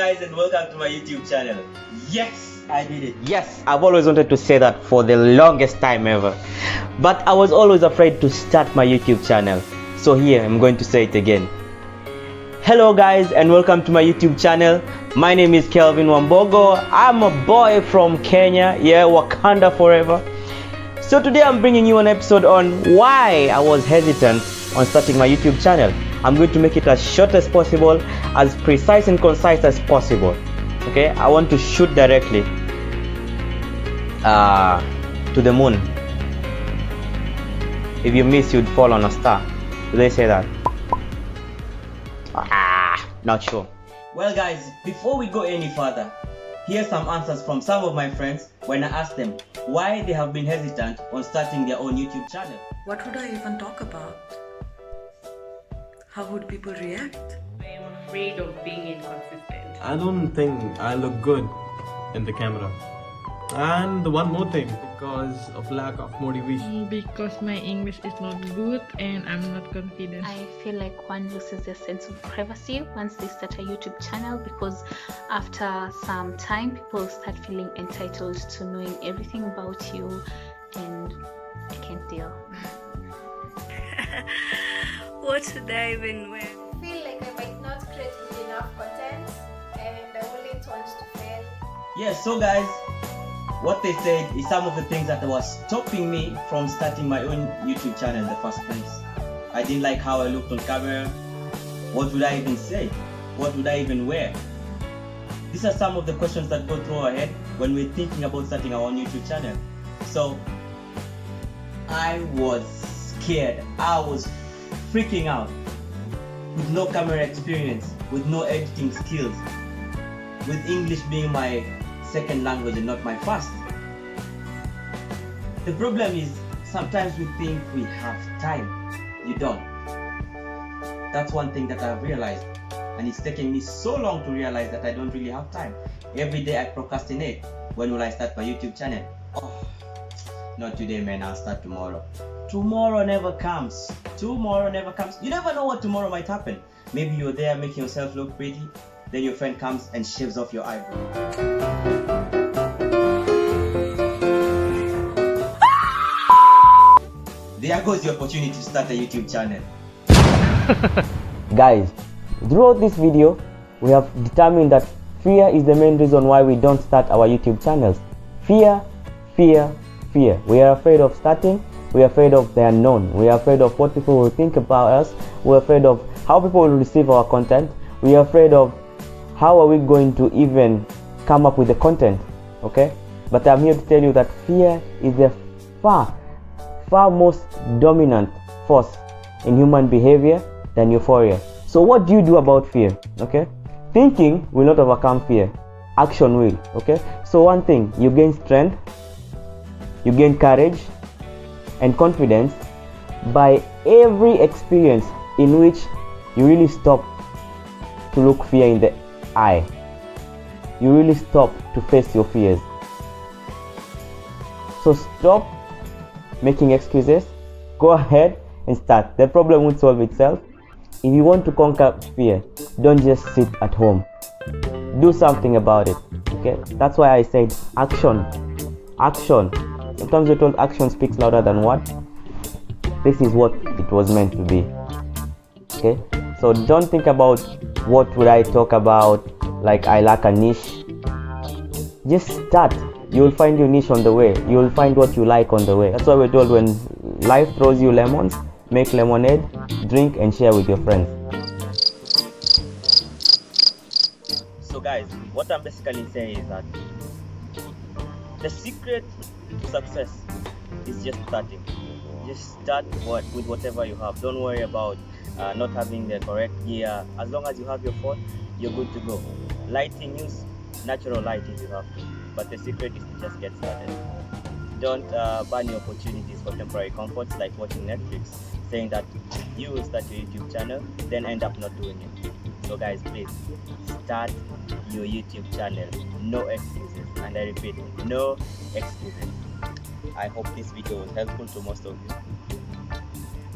guys, and welcome to my YouTube channel. Yes, I did it. Yes, I've always wanted to say that for the longest time ever, but I was always afraid to start my YouTube channel. So here I'm going to say it again. Hello guys, and welcome to my YouTube channel. My name is Kelvin Wambogo. I'm a boy from Kenya. Yeah, Wakanda forever. So today I'm bringing you an episode on why I was hesitant on starting my YouTube channel. I'm going to make it as short as possible, as precise and concise as possible. Okay, I want to shoot directly to the moon. If you miss, you'd fall on a star. Do they say that? Not sure. Well guys, before we go any further, here's some answers from some of my friends when I asked them why they have been hesitant on starting their own YouTube channel. What would I even talk about? How would people react? I am afraid of being inconsistent. I don't think I look good in the camera. And the one more thing, because of lack of motivation. Because my English is not good and I'm not confident. I feel like one loses their sense of privacy once they start a YouTube channel, because after some time people start feeling entitled to knowing everything about you, and I can't deal. What should I even wear? I feel like I might not create good enough content and I wouldn't want to fail. Yes, so guys, what they said is some of the things that was stopping me from starting my own YouTube channel in the first place. I didn't like how I looked on camera. What would I even say? What would I even wear? These are some of the questions that go through our head when we're thinking about starting our own YouTube channel. So I was scared. I was freaking out. With no camera experience, with no editing skills, with English being my second language and not my first. The problem is sometimes we think we have time. You don't. That's one thing that I've realized, and it's taken me so long to realize that I don't really have time. Every day I procrastinate. When will I start my YouTube channel? Oh, not today, man. I'll start tomorrow. Tomorrow never comes. Tomorrow never comes. You never know what tomorrow might happen. Maybe you're there making yourself look pretty, then your friend comes and shaves off your eyebrow. There goes your opportunity to start a YouTube channel. Guys, throughout this video, we have determined that fear is the main reason why we don't start our YouTube channels. Fear, fear, fear. We are afraid of starting. We are afraid of the unknown. We are afraid of what people will think about us. We're afraid of how people will receive our content. We are afraid of how are we going to even come up with the content. Okay? But I'm here to tell you that fear is the far most dominant force in human behavior than euphoria. So what do you do about fear? Okay? Thinking will not overcome fear. Action will. Okay? So one thing, you gain strength, you gain courage and confidence by every experience in which you really stop to look fear in the eye. You really stop to face your fears. So stop making excuses. Go ahead and start. The problem won't solve itself. If you want to conquer fear, don't just sit at home. Do something about it. Okay? That's why I said action. Action. Sometimes we're told action speaks louder than what. This is what it was meant to be. Okay? So don't think about what would I talk about, like I lack a niche. Just start. You will find your niche on the way. You will find what you like on the way. That's why we're told when life throws you lemons, make lemonade, drink and share with your friends. So guys, what I'm basically saying is that the secret to success is just starting. Just start with whatever you have. Don't worry about not having the correct gear. As long as you have your phone, you're good to go. Lighting, use natural light if you have to, but the secret is to just get started. Don't burn your opportunities for temporary comforts like watching Netflix, saying that you will start your YouTube channel, then end up not doing it. So guys, please start your YouTube channel. No excuses, and I repeat, no excuses. I hope this video was helpful to most of you.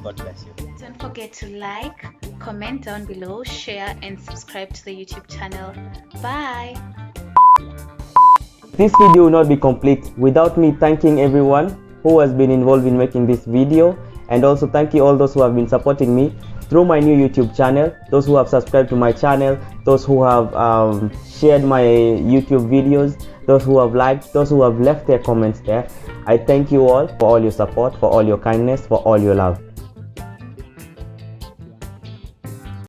God bless you. Don't forget to like, comment down below, share and subscribe to the YouTube channel. Bye. This video will not be complete without me thanking everyone who has been involved in making this video, and also thank you all those who have been supporting me through my new YouTube channel, those who have subscribed to my channel, those who have shared my YouTube videos, those who have liked, those who have left their comments there. I thank you all for all your support, for all your kindness, for all your love.